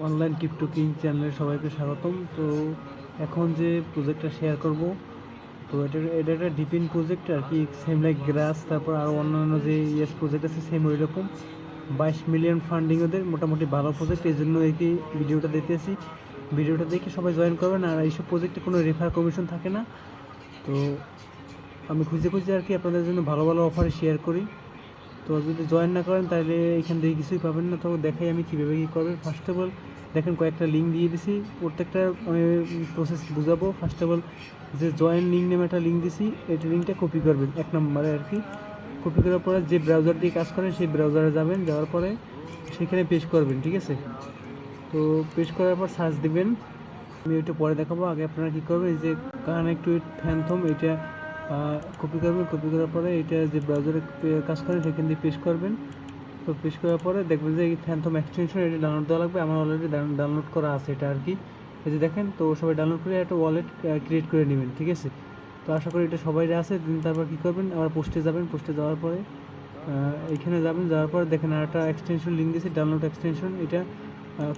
Online crypto king চ্যানেলে সবাইকে স্বাগতম। তো এখন যে প্রজেক্টটা শেয়ার করব, তো এটা একটা ডিপিন প্রজেক্ট আর কি, সেম লাইক গ্রাস, তারপর আরও অন্যান্য যে ইয়েস প্রজেক্ট আছে সেম ওই রকম 22 মিলিয়ন ফান্ডিং ওদের, মোটামুটি ভালো প্রজেক্ট। এই জন্য এই ভিডিওটা দিতেছি। ভিডিওটা দেখে সবাই জয়েন করবেন। আর এইসব প্রজেক্টে কোনো রেফার কমিশন থাকে না। তো আমি খুঁজে খুঁজে আর কি আপনাদের জন্য ভালো ভালো অফারে শেয়ার করি। তো যদি জয়েন না করেন তাহলে এখান থেকে কিছুই পাবেন না। তো দেখাই আমি কীভাবে কী করবেন। ফার্স্ট অফ অল দেখেন কয়েকটা লিঙ্ক দিয়ে দিছি, প্রত্যেকটা আমি প্রসেস বুঝাবো। ফার্স্ট অফ অল যে জয়েন লিঙ্ক নেমে একটা লিঙ্ক দিছি, এই লিঙ্কটা কপি করবেন এক নম্বরে আর কি। কপি করার পরে যে ব্রাউজার দিয়ে কাজ করেন সেই ব্রাউজারে যাবেন, যাওয়ার পরে সেখানে পেস্ট করবেন, ঠিক আছে। তো পেস্ট করার পর সার্চ দিবেন, আমি ওইটা পরে দেখাবো। আগে আপনারা কী করবেন, এই যে কানেক্ট উইথ ফ্যান্থম এইটা কপি করবেন। কপি করার পরে এটা যে ব্রাউজারে কাজ করেন সেখান দিয়ে পেস্ট করবেন। তো পেস্ট করার পরে দেখবেন যে এই ফ্যান্থম এক্সটেনশন এটা ডাউনলোড দেওয়া লাগবে। আমার অলরেডি ডাউনলোড করা আছে এটা আর কি, এই যে দেখেন। তো সবাই ডাউনলোড করে একটা ওয়ালেট ক্রিয়েট করে নেবেন, ঠিক আছে। তো আশা করি এটা সবাই আছে। তারপর কী করবেন, আবার পোস্টে যাবেন। পোস্টে যাওয়ার পরে এইখানে যাবেন, যাওয়ার পরে দেখেন আর একটা এক্সটেনশন লিঙ্ক দিয়েছে, ডাউনলোড এক্সটেনশন। এটা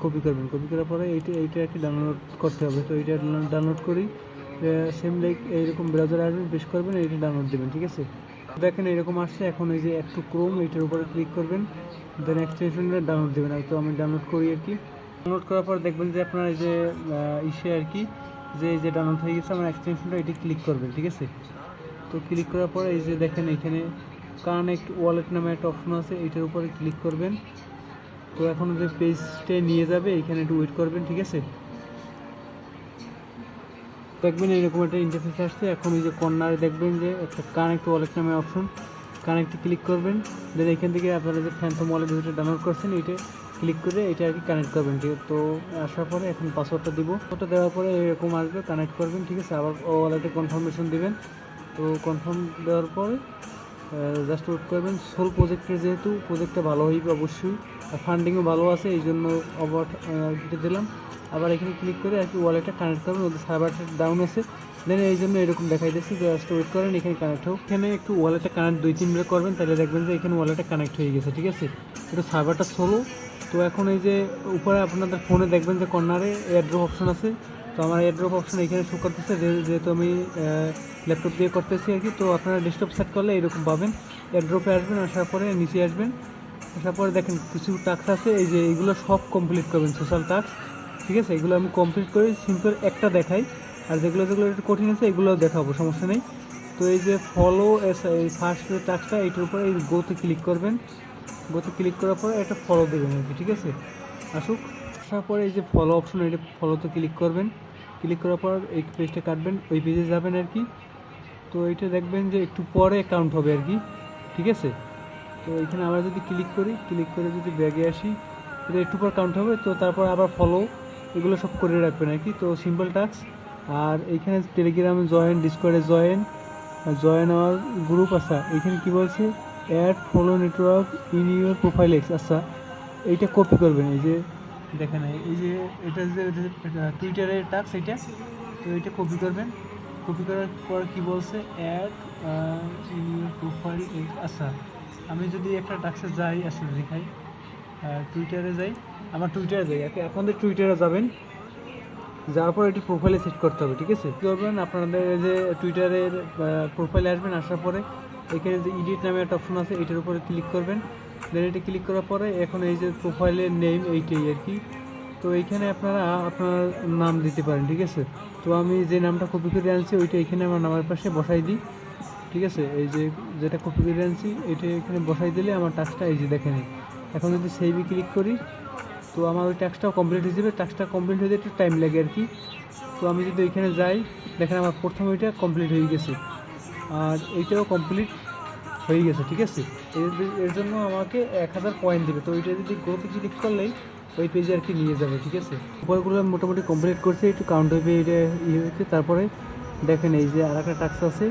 কপি করবেন। কপি করার পরে এইটা আর কি ডাউনলোড করতে হবে। তো এইটা ডাউনলোড করি, সেম লাইক এইরকম ব্রাউজারে আসবেন, পেস্ট করবেন, এইটা ডাউনলোড দেবেন, ঠিক আছে। দেখেন এরকম আসছে। এখন এই যে একটু ক্রোম, এইটার উপরে ক্লিক করবেন, দেন এক্সটেনশনটা ডাউনলোড দেবেন। আর তো আমি ডাউনলোড করি আর কি। ডাউনলোড করার পর দেখবেন যে আপনার এই যে ইসে আর কি, যে এই যে ডাউনলোড হয়ে গেছে আমার এক্সটেনশনটা, এটি ক্লিক করবেন, ঠিক আছে। তো ক্লিক করার পরে এই যে দেখেন এখানে কানেক্ট ওয়ালেট নামে একটা অপশন আছে, এইটার উপরে ক্লিক করবেন। তো এখন যে পেজটা নিয়ে যাবে, এখানে একটু ওয়েট করবেন, ঠিক আছে। দেখবেন এরকম একটা ইন্টারফেস আসছে। এখন এই যে কর্নারে দেখবেন যে একটা কানেক্ট ওয়ালেট নামে অপশন, কানেক্টে ক্লিক করবেন। দেন এখান থেকে আপনারা যে ফ্যান্থম ওয়ালেট যেটা ডাউনলোড করছেন এইটা ক্লিক করে এটা আর কি কানেক্ট করবেন, ঠিক আছে। তো আসার পরে এখন পাসওয়ার্ডটা দিব। ওটা দেওয়ার পরে এরকম আসবে, কানেক্ট করবেন, ঠিক আছে। আবার ওয়ালেটে কনফার্মেশন দিবেন। তো কনফার্ম দেওয়ার পরে জাস্ট ওয়েট করবেন। সোল প্রজেক্টের যেহেতু প্রজেক্টটা ভালো হইবে অবশ্যই, আর ফান্ডিংও ভালো আছে, এই জন্য অবাট এটা দিলাম। আবার এখানে ক্লিক করে আর কি ওয়ালেটটা কানেক্ট করবেন। ওদের সার্ভারটা ডাউন আছে, দেন এই জন্য এরকম দেখাই দিচ্ছি। জাস্ট ওয়েট করেন, এখানে কানেক্ট হোক। এখানে একটু ওয়ালেটটা কানেক্ট 2-3 মিনিট করবেন, তাহলে দেখবেন যে এখানে ওয়ালেটটা কানেক্ট হয়ে গেছে, ঠিক আছে। একটু সার্ভারটা স্লো। তো এখন এই যে উপরে আপনাদের ফোনে দেখবেন যে কর্নারে এয়ারড্রপ অপশন আছে। তো আমার এয়ারড্রপ অপশন এখানে শো করতেছে, যেহেতু আমি ল্যাপটপ দিয়ে করতেছি আর কি। তো আপনারা ডেস্কটপ সেট করলে এরকম পাবেন। এয়ারড্রপে আসবেন, আসার পরে নিচে আসবেন। আসার পরে দেখেন কিছু টাস্ক আছে, এই যে এইগুলো সব কমপ্লিট করবেন, সোশ্যাল টাস্ক, ঠিক আছে। এগুলো আমি কমপ্লিট করে সিম্পল একটা দেখাই, আর যেগুলো যেগুলো একটু কঠিন আছে এগুলো দেখাবো, সমস্যা নেই। তো এই যে ফলো, এই ফার্স্ট যে টাস্কটা, এইটার উপরে এই গোতে ক্লিক করবেন। গোতে ক্লিক করার পরে একটা ফলো দেবেন আর কি, ঠিক আছে। আসুক, আসার পরে এই যে ফলো অপশন, এটা ফলোতে ক্লিক করবেন। ক্লিক করার পর এই পেজটা কাটবেন, ওই পেজে যাবেন আর কি। তো এইটা দেখবেন যে একটু পরে কাউন্ট হবে আর কি, ঠিক আছে। তো এখানে আমরা যদি ক্লিক করি, ক্লিক করে যদি ব্যাগে আসি, এটা একটু পর কাউন্ট হবে। তো তারপর আবার ফলো, এগুলো সব করে রাখবেন আর কি। তো সিম্পল টাস্ক। আর এইখানে টেলিগ্রামে জয়েন, ডিসকর্ডে জয়েন, জয়েন আওয়ার গ্রুপ। আচ্ছা এইখানে কী বলছে, add follow network in your profile X. আচ্ছা এইটা কপি করবেন, এই যে দেখেন এই যে এটা যে টুইটারের টাস্ক এইটা। তো এইটা কপি করবেন। কপি করার পর কি বলছে, অ্যাড ইন ইউর প্রোফাইল। আচ্ছা আমি যদি একটা টাস্কে যাই, আসলে দেখাই, টুইটারে যাই, আমার টুইটারে যাই, আপনাদের টুইটারে যাবেন। যাওয়ার পর এটি প্রোফাইলে সেট করতে হবে, ঠিক আছে। কী করবেন, আপনাদের যে টুইটারের প্রোফাইলে আসবেন। আসার পরে এখানে যে এডিট নামে একটা অপশন আছে, এটার উপরে ক্লিক করবেন। দেন এটা ক্লিক করার পরে এখন এই যে প্রোফাইলের নেম এইটাই আর কি। তো এইখানে আপনারা আপনার নাম দিতে পারেন, ঠিক আছে। তো আমি যে নামটা কপি করে আনছি ওইটা এখানে আমার নামের পাশে বসাই দিই, ঠিক আছে। এই যে যেটা কপি করে আনছি এটা এখানে বসাই দিলে আমার টাস্কটা এই যে দেখেন। এখন যদি সেভে ক্লিক করি, তো আমার ওই টাস্কটাও কমপ্লিট হয়ে যাবে। টাস্কটা কমপ্লিট হয়ে একটু টাইম লাগে আর কি। তো আমি যদি ওইখানে যাই, দেখেন আমার প্রথম ওইটা কমপ্লিট হয়ে গেছে, আর এইটাও কমপ্লিট হয়ে গেছে, ঠিক আছে। এর জন্য আমাকে 1000 পয়েন্ট দেবে। তো ওইটা যদি গ্রোতে ক্লিক করলেই ওই পেজে আর কি নিয়ে যাবে, ঠিক আছে। উপরগুলো মোটামুটি কমপ্লিট করছে, একটু কাউন্ট হবে এটা ইয়ে হচ্ছে। তারপরে দেখেন এই যে আর একটা টাস্ক আছে,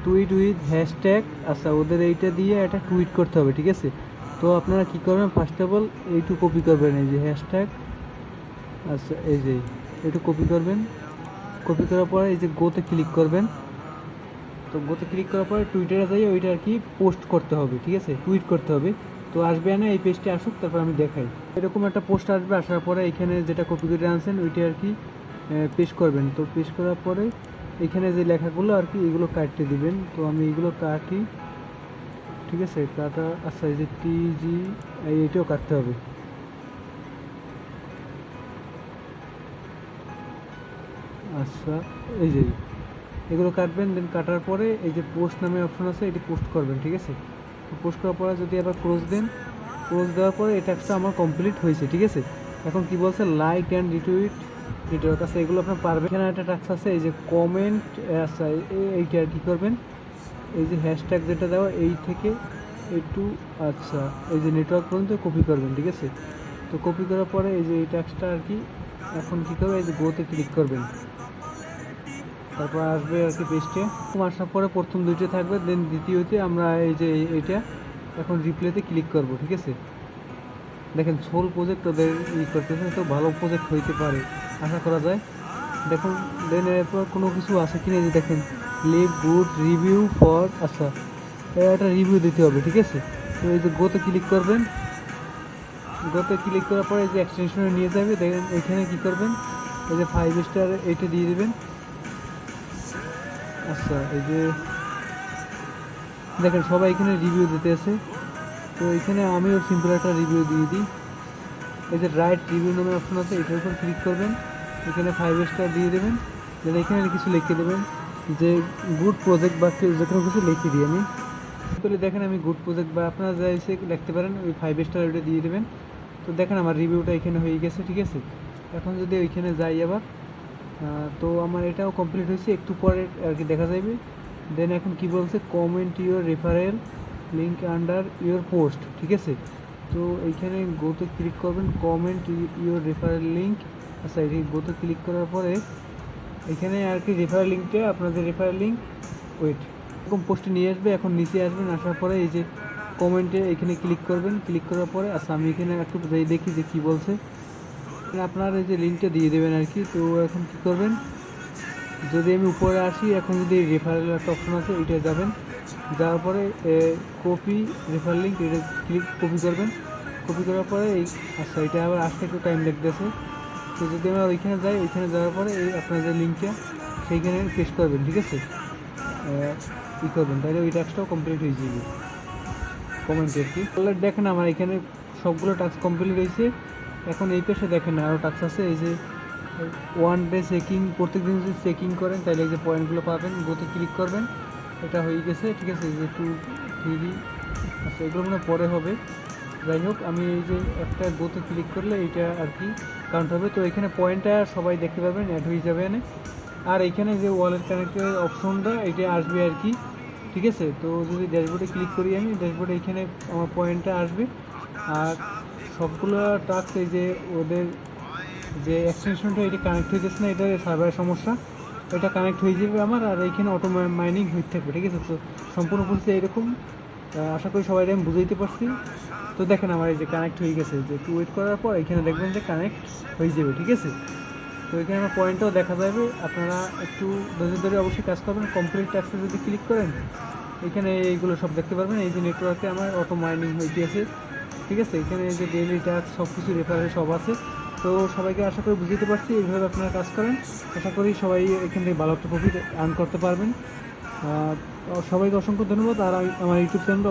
টুইট উইথ হ্যাশট্যাগ। আচ্ছা ওদের এইটা দিয়ে একটা টুইট করতে হবে, ঠিক আছে। তো আপনারা কী করবেন, ফার্স্ট অফ অল এইটু কপি করবেন, এই যে হ্যাশট্যাগ। আচ্ছা এই যে একটু কপি করবেন। কপি করার পরে এই যে গোতে ক্লিক করবেন। তো গোতে ক্লিক করার পরে টুইটারে যাই ওইটা আর কি পোস্ট করতে হবে, ঠিক আছে, টুইট করতে হবে। তো আসবে না, এই পেজটি আসুক, তারপর আমি দেখাই। এরকম একটা পোস্ট আসবে, আসার পরে এখানে যেটা কপি করে আনছেন ওইটা আর কি পেস্ট করবেন। তো পেস্ট করার পরে এখানে যে লেখাগুলো আর কি এগুলো কাটতে দিবেন। তো আমি এগুলো কাটি, ঠিক আছে, কাটা। আচ্ছা, এই যে টিজি এইটাও কাটতে হবে। আচ্ছা, এই যে এগুলো কাটবেন, দেন কাটার পরে এই যে পোস্ট নামে অপশন আছে, এটি পোস্ট করবেন, ঠিক আছে। পোস্ট করার পরে যদি আবার ক্লোজ দেন, ক্লোজ দেওয়ার পরে এই টাস্কটা আমার কমপ্লিট হয়েছে, ঠিক আছে। এখন কি বলছে, লাইক অ্যান্ড রিটুইট নেটওয়ার্ক আছে, এগুলো আপনার পারবেন। এখানে একটা টাস্ক আছে, এই যে কমেন্ট। আচ্ছা, এইটা আর কি করবেন, এই যে হ্যাশট্যাগ যেটা দেওয়া এই থেকে একটু, আচ্ছা, এই যে নেটওয়ার্ক পর্যন্ত কপি করবেন, ঠিক আছে। তো কপি করার পরে এই যে এই টাস্কটা আর কি এখন কী করবে, এই যে গোতে ক্লিক করবেন, তারপর আসবে আর কি পেজটে। আসার পরে প্রথম দুইটা থাকবে, দেন দ্বিতীয়তে আমরা এই যে এইটা এখন রিপ্লেতে ক্লিক করব, ঠিক আছে। দেখেন সোল প্রজেক্ট ওদের করতেছে, তো ভালো প্রজেক্ট হইতে পারে আশা করা যায়। দেখুন, দেন এরপর কোনো কিছু আছে কিনা, যে দেখেন লিভ গুড রিভিউ ফর, আচ্ছা একটা রিভিউ দিতে হবে, ঠিক আছে। তো এই যে গোতে ক্লিক করবেন, গোতে ক্লিক করার পরে এই যে এক্সটেনশনে নিয়ে যাবে, দেখেন এখানে কী করবেন, এই যে 5 স্টার এইটা দিয়ে দেবেন। আচ্ছা, এই যে দেখেন সবাই এখানে রিভিউ দিতে আছে, তো এখানে আমিও সিম্পল একটা রিভিউ দিয়ে দিই। এই যে রাইট রিভিউ নামে অপশন আছে, এটার উপর ক্লিক করবেন, এখানে 5 স্টার দিয়ে দেবেন। দেন এখানে কিছু লিখে দেবেন যে গুড প্রজেক্ট বা যে কোনো কিছু লিখে দিই আমি। তাহলে দেখেন আমি গুড প্রজেক্ট বা আপনারা যা এসে লিখতে পারেন, ওই 5 স্টার ওইটা দিয়ে দেবেন। তো দেখেন আমার রিভিউটা এখানে হয়ে গেছে, ঠিক আছে। এখন যদি ওইখানে যাই আবার, তো আমার এটাও কমপ্লিট হয়েছে, একটু পরে আর কি দেখা যাবে। দেন এখন কি বলছে, comment your referral link under your post, ঠিক আছে। তো এইখানে গোতে ক্লিক করবেন, কমেন্ট ইউর রেফারেল লিঙ্ক। আচ্ছা, এই গোতে ক্লিক করার পরে এখানে আর কি রেফারেল লিঙ্কটা, আপনাদের রেফারেল লিঙ্ক ওয়েট এরকম পোস্টে নিয়ে আসবে। এখন নিচে আসবেন, আসার পরে এই যে কমেন্টে এখানে ক্লিক করবেন, ক্লিক করার পরে আচ্ছা আমি এখানে একটু দেখি যে কী বলছে। আপনার এই যে লিঙ্কটা দিয়ে দেবেন আর কি। তো এখন কী করবেন, যদি আমি উপরে আসি, এখন যদি রেফারেল একটা অপশন আছে ওইটা যাবেন, যাওয়ার পরে কপি রেফারেল লিঙ্ক, এটা কপি করবেন। কপি করার পরে এই, আচ্ছা এটা আবার আসতে একটু টাইম লাগতেছে। তো যদি আমরা ওইখানে যাই, ওইখানে যাওয়ার পরে এই আপনার যে লিঙ্কটা সেইখানে পেস্ট করবেন, ঠিক আছে, ই করবেন, তাহলে ওই টাস্কটাও কমপ্লিট হয়ে যাবে কমেন্টে আর কি। তাহলে দেখেন আমার এখানে সবগুলো টাস্ক কমপ্লিট হয়েছে। এখন এই পেশে দেখেন আরও টাস্ক আছে, এই যে ওয়ান ডে চেকিং, প্রত্যেকদিন যদি চেকিং করেন তাহলে এই যে পয়েন্টগুলো পাবেন, গোতে ক্লিক করবেন, এটা হয়ে গেছে, ঠিক আছে। এই যে 2, 3, আচ্ছা এগুলো মনে পরে হবে। যাই হোক, আমি এই যে একটা গোতে ক্লিক করলে এইটা আর কি কাউন্ট হবে। তো এখানে পয়েন্টটা সবাই দেখতে পাবেন, অ্যাড হয়ে যাবে এনে। আর এখানে যে ওয়ালেট কানেক্টের অপশনটা এটা আসবে আর কি, ঠিক আছে। তো যদি ড্যাশবোর্ডে ক্লিক করি আমি, ড্যাশবোর্ডে এখানে আমার পয়েন্টটা আসবে। আর সবগুলো টাস্ক এই যে ওদের যে এক্সটেনশনটা এটা কানেক্ট হয়ে যাচ্ছে না, এটা সার্ভারের সমস্যা, এটা কানেক্ট হয়ে যাবে আমার। আর এইখানে অটো মাইনিং হয়ে থাকবে, ঠিক আছে। তো সম্পূর্ণ পরিস্থিতি এইরকম, আশা করি সবাই আমি বুঝাইতে পারছি। তো দেখেন আমার এই যে কানেক্ট হয়ে গেছে, যে একটু ওয়েট করার পর এখানে দেখবেন যে কানেক্ট হয়ে যাবে, ঠিক আছে। তো এখানে আমার পয়েন্টটাও দেখা যাবে, আপনারা একটু ধৈর্য ধরে অবশ্যই কাজ করবেন। কমপ্লিট টাস্কে যদি ক্লিক করেন, এখানে এইগুলো সব দেখতে পারবেন। এই যে নেটওয়ার্কে আমার অটো মাইনিং হয়ে গিয়েছে, ঠিক আছে। এখানে এই যে ডেইলি টাস্ক সব কিছু রেফারেল সব আছে। তো সবাইকে আশা করি বুঝতে পারছি, এইভাবে আপনারা কাজ করেন, আশা করি সবাই এখান থেকে ভালো একটা প্রফিট আর্ন করতে পারবেন। সবাইকে অসংখ্য ধন্যবাদ। আর আমার ইউটিউব চ্যানেল